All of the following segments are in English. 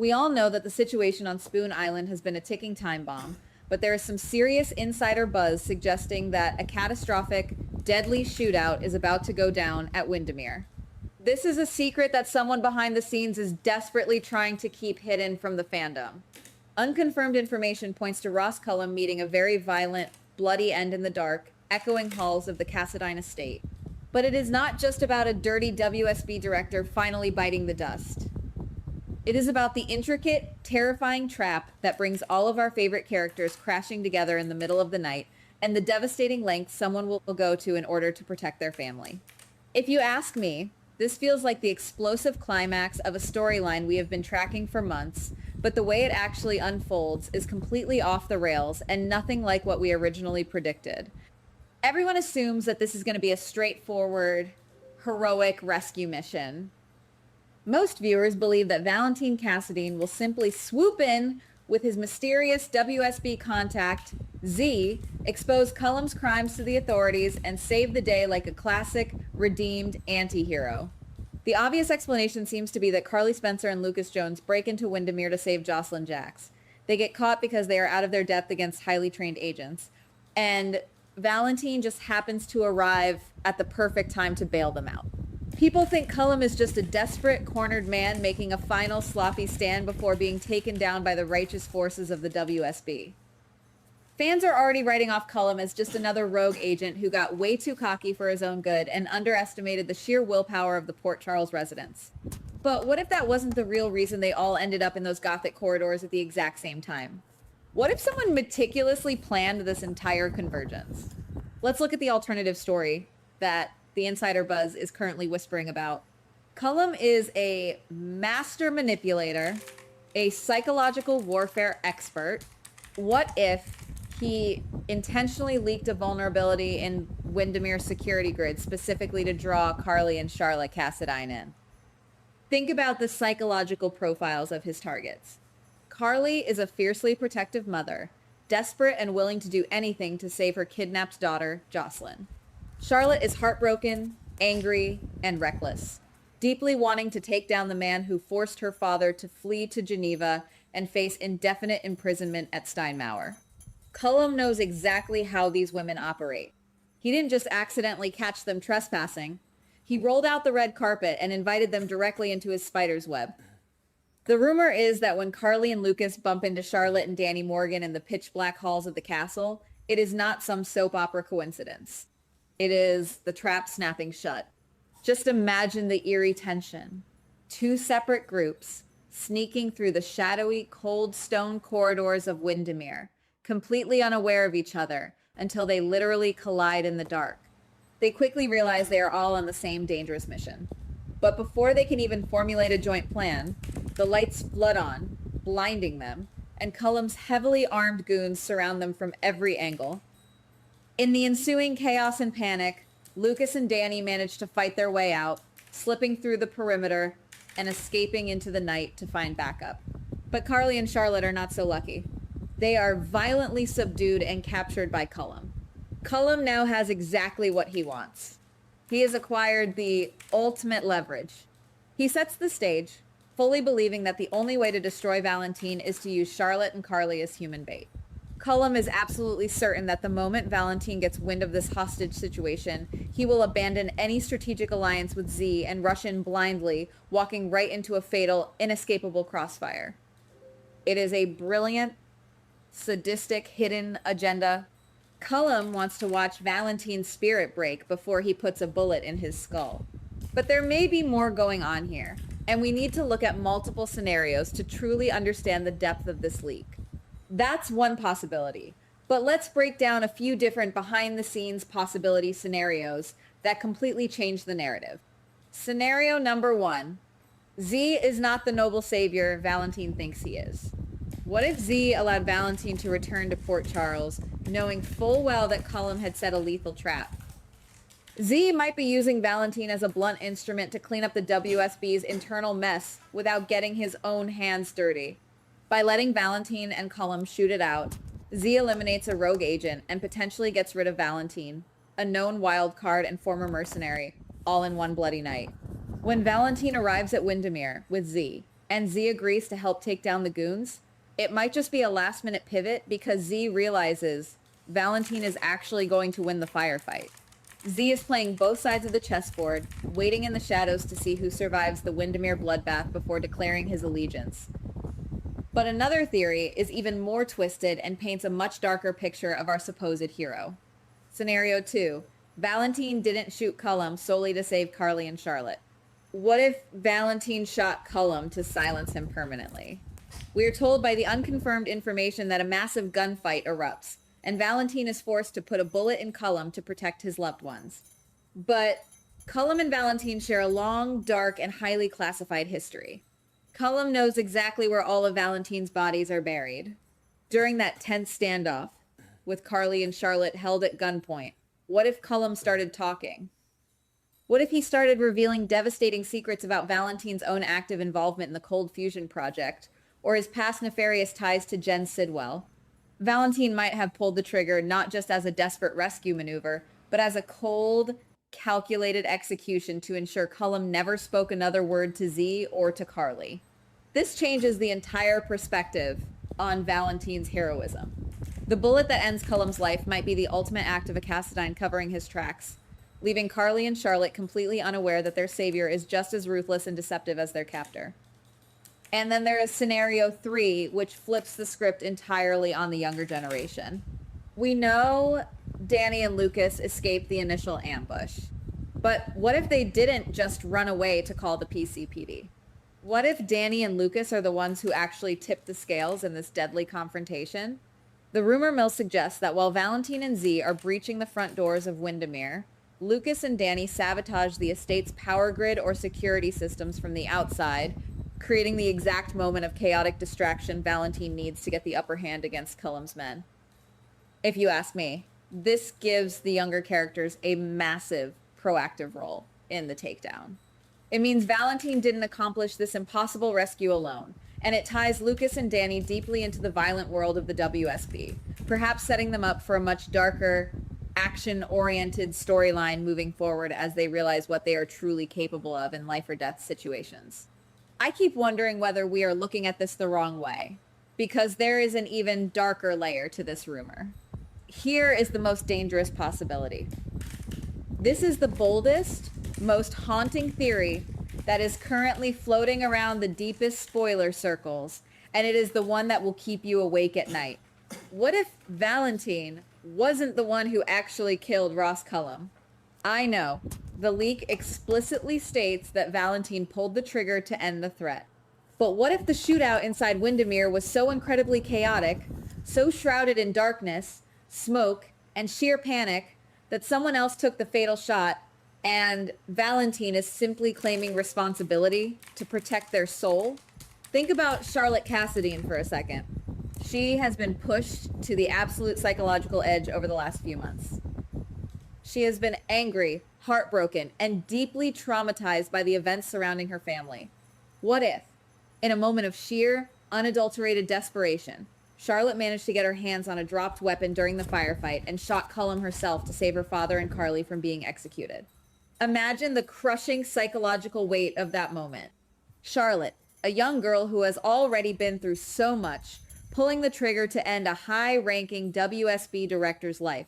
We all know that the situation on Spoon Island has been a ticking time bomb, but there is some serious insider buzz suggesting that a catastrophic, deadly shootout is about to go down at Windermere. This is a secret that someone behind the scenes is desperately trying to keep hidden from the fandom. Unconfirmed information points to Ross Cullum meeting a very violent, bloody end in the dark, echoing halls of the Cassadine estate. But it is not just about a dirty WSB director finally biting the dust. It is about the intricate, terrifying trap that brings all of our favorite characters crashing together in the middle of the night, and the devastating lengths someone will go to in order to protect their family. If you ask me, this feels like the explosive climax of a storyline we have been tracking for months, but the way it actually unfolds is completely off the rails and nothing like what we originally predicted. Everyone assumes that this is going to be a straightforward, heroic rescue mission. Most viewers believe that Valentine Cassadine will simply swoop in with his mysterious WSB contact, Z, expose Cullum's crimes to the authorities, and save the day like a classic, redeemed anti-hero. The obvious explanation seems to be that Carly Spencer and Lucas Jones break into Windermere to save Jocelyn Jacks. They get caught because they are out of their depth against highly trained agents. And Valentine just happens to arrive at the perfect time to bail them out. People think Cullum is just a desperate, cornered man making a final sloppy stand before being taken down by the righteous forces of the WSB. Fans are already writing off Cullum as just another rogue agent who got way too cocky for his own good and underestimated the sheer willpower of the Port Charles residents. But what if that wasn't the real reason they all ended up in those Gothic corridors at the exact same time? What if someone meticulously planned this entire convergence? Let's look at the alternative story that the insider buzz is currently whispering about. Cullum is a master manipulator, a psychological warfare expert. What if he intentionally leaked a vulnerability in Windermere's security grid specifically to draw Carly and Charlotte Cassadine in? Think about the psychological profiles of his targets. Carly is a fiercely protective mother, desperate and willing to do anything to save her kidnapped daughter, Jocelyn. Charlotte is heartbroken, angry, and reckless, deeply wanting to take down the man who forced her father to flee to Geneva and face indefinite imprisonment at Steinmauer. Cullum knows exactly how these women operate. He didn't just accidentally catch them trespassing. He rolled out the red carpet and invited them directly into his spider's web. The rumor is that when Carly and Lucas bump into Charlotte and Danny Morgan in the pitch black halls of the castle, it is not some soap opera coincidence. It is the trap snapping shut. Just imagine the eerie tension. Two separate groups sneaking through the shadowy, cold stone corridors of Windermere, completely unaware of each other until they literally collide in the dark. They quickly realize they are all on the same dangerous mission. But before they can even formulate a joint plan, the lights flood on, blinding them, and Cullum's heavily armed goons surround them from every angle. In the ensuing chaos and panic, Lucas and Danny manage to fight their way out, slipping through the perimeter and escaping into the night to find backup. But Carly and Charlotte are not so lucky. They are violently subdued and captured by Cullum. Cullum now has exactly what he wants. He has acquired the ultimate leverage. He sets the stage, fully believing that the only way to destroy Valentine is to use Charlotte and Carly as human bait. Cullum is absolutely certain that the moment Valentine gets wind of this hostage situation, he will abandon any strategic alliance with Z and rush in blindly, walking right into a fatal, inescapable crossfire. It is a brilliant, sadistic, hidden agenda. Cullum wants to watch Valentine's spirit break before he puts a bullet in his skull. But there may be more going on here, and we need to look at multiple scenarios to truly understand the depth of this leak. That's one possibility, but let's break down a few different behind-the-scenes possibility scenarios that completely change the narrative. Scenario number 1. Z is not the noble savior Valentine thinks he is. What if Z allowed Valentine to return to Port Charles, knowing full well that Cullum had set a lethal trap? Z might be using Valentine as a blunt instrument to clean up the WSB's internal mess without getting his own hands dirty. By letting Valentine and Cullum shoot it out, Z eliminates a rogue agent and potentially gets rid of Valentine, a known wild card and former mercenary, all in one bloody night. When Valentine arrives at Windermere with Z, and Z agrees to help take down the goons, it might just be a last-minute pivot because Z realizes Valentine is actually going to win the firefight. Z is playing both sides of the chessboard, waiting in the shadows to see who survives the Windermere bloodbath before declaring his allegiance. But another theory is even more twisted and paints a much darker picture of our supposed hero. Scenario 2. Valentine didn't shoot Cullum solely to save Carly and Charlotte. What if Valentine shot Cullum to silence him permanently? We are told by the unconfirmed information that a massive gunfight erupts, and Valentine is forced to put a bullet in Cullum to protect his loved ones. But Cullum and Valentine share a long, dark, and highly classified history. Cullum knows exactly where all of Valentine's bodies are buried. During that tense standoff, with Carly and Charlotte held at gunpoint, what if Cullum started talking? What if he started revealing devastating secrets about Valentine's own active involvement in the Cold Fusion Project, or his past nefarious ties to Jen Sidwell? Valentine might have pulled the trigger not just as a desperate rescue maneuver, but as a cold, calculated execution to ensure Cullum never spoke another word to Z or to Carly. This changes the entire perspective on Valentine's heroism. The bullet that ends Cullum's life might be the ultimate act of a Cassadine covering his tracks, leaving Carly and Charlotte completely unaware that their savior is just as ruthless and deceptive as their captor. And then there is scenario 3, which flips the script entirely on the younger generation. We know Danny and Lucas escaped the initial ambush, but what if they didn't just run away to call the PCPD? What if Danny and Lucas are the ones who actually tipped the scales in this deadly confrontation? The rumor mill suggests that while Valentine and Z are breaching the front doors of Windermere, Lucas and Danny sabotage the estate's power grid or security systems from the outside, creating the exact moment of chaotic distraction Valentine needs to get the upper hand against Cullum's men. If you ask me, this gives the younger characters a massive proactive role in the takedown. It means Valentine didn't accomplish this impossible rescue alone, and it ties Lucas and Danny deeply into the violent world of the WSB, perhaps setting them up for a much darker, action-oriented storyline moving forward as they realize what they are truly capable of in life or death situations. I keep wondering whether we are looking at this the wrong way, because there is an even darker layer to this rumor. Here is the most dangerous possibility. This is the boldest, most haunting theory that is currently floating around the deepest spoiler circles, and it is the one that will keep you awake at night. What if Valentine wasn't the one who actually killed Ross Cullum? I know, the leak explicitly states that Valentine pulled the trigger to end the threat. But what if the shootout inside Windermere was so incredibly chaotic, so shrouded in darkness, smoke, and sheer panic that someone else took the fatal shot and Valentine is simply claiming responsibility to protect their soul? Think about Charlotte Cassadine for a second. She has been pushed to the absolute psychological edge over the last few months. She has been angry, heartbroken, and deeply traumatized by the events surrounding her family. What if, in a moment of sheer, unadulterated desperation, Charlotte managed to get her hands on a dropped weapon during the firefight and shot Cullum herself to save her father and Carly from being executed? Imagine the crushing psychological weight of that moment. Charlotte, a young girl who has already been through so much, pulling the trigger to end a high-ranking WSB director's life.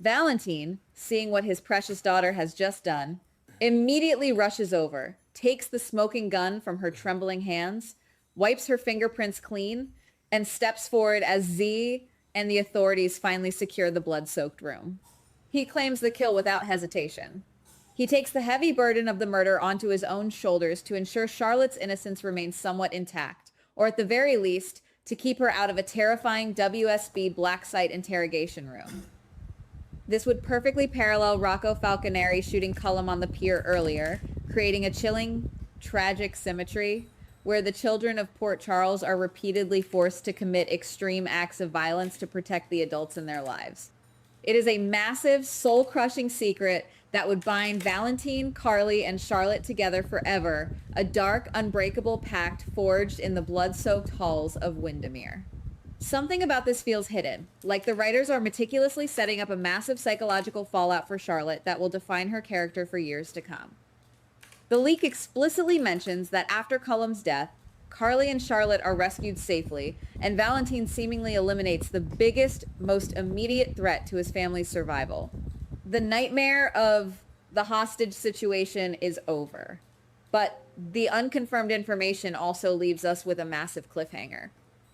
Valentine, seeing what his precious daughter has just done, immediately rushes over, takes the smoking gun from her trembling hands, wipes her fingerprints clean, and steps forward as Z and the authorities finally secure the blood-soaked room. He claims the kill without hesitation. He takes the heavy burden of the murder onto his own shoulders to ensure Charlotte's innocence remains somewhat intact, or at the very least, to keep her out of a terrifying WSB black site interrogation room. This would perfectly parallel Rocco Falconeri shooting Cullum on the pier earlier, creating a chilling, tragic symmetry where the children of Port Charles are repeatedly forced to commit extreme acts of violence to protect the adults in their lives. It is a massive, soul-crushing secret that would bind Valentine, Carly, and Charlotte together forever, a dark, unbreakable pact forged in the blood-soaked halls of Windermere. Something about this feels hidden, like the writers are meticulously setting up a massive psychological fallout for Charlotte that will define her character for years to come. The leak explicitly mentions that after Cullum's death, Carly and Charlotte are rescued safely, and Valentine seemingly eliminates the biggest, most immediate threat to his family's survival. The nightmare of the hostage situation is over. But the unconfirmed information also leaves us with a massive cliffhanger.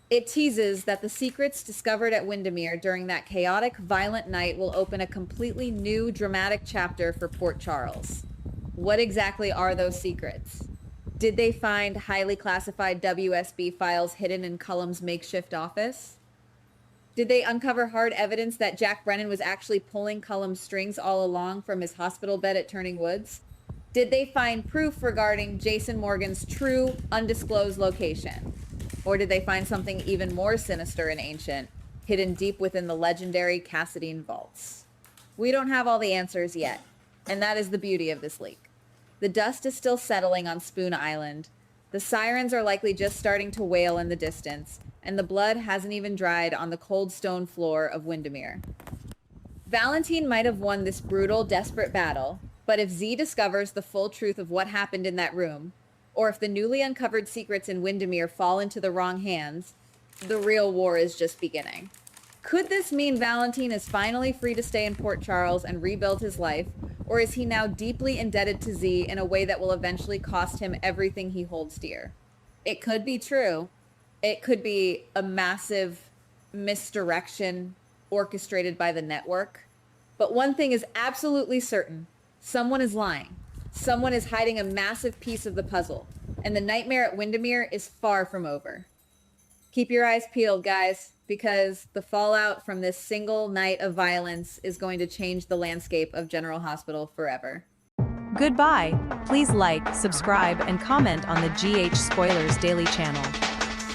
It teases that the secrets discovered at Windermere during that chaotic, violent night will open a completely new, dramatic chapter for Port Charles. What exactly are those secrets? Did they find highly classified WSB files hidden in Cullum's makeshift office? Did they uncover hard evidence that Jack Brennan was actually pulling Cullum's strings all along from his hospital bed at Turning Woods? Did they find proof regarding Jason Morgan's true, undisclosed location? Or did they find something even more sinister and ancient, hidden deep within the legendary Cassadine vaults? We don't have all the answers yet, and that is the beauty of this leak. The dust is still settling on Spoon Island. The sirens are likely just starting to wail in the distance, and the blood hasn't even dried on the cold stone floor of Windermere. Valentine might have won this brutal, desperate battle, but if Z discovers the full truth of what happened in that room, or if the newly uncovered secrets in Windermere fall into the wrong hands, the real war is just beginning. Could this mean Valentine is finally free to stay in Port Charles and rebuild his life, or is he now deeply indebted to Z in a way that will eventually cost him everything he holds dear? It could be true. It could be a massive misdirection orchestrated by the network. But one thing is absolutely certain. Someone is lying. Someone is hiding a massive piece of the puzzle. And the nightmare at Windermere is far from over. Keep your eyes peeled, guys, because the fallout from this single night of violence is going to change the landscape of General Hospital forever. Goodbye. Please like, subscribe, and comment on the GH Spoilers Daily channel.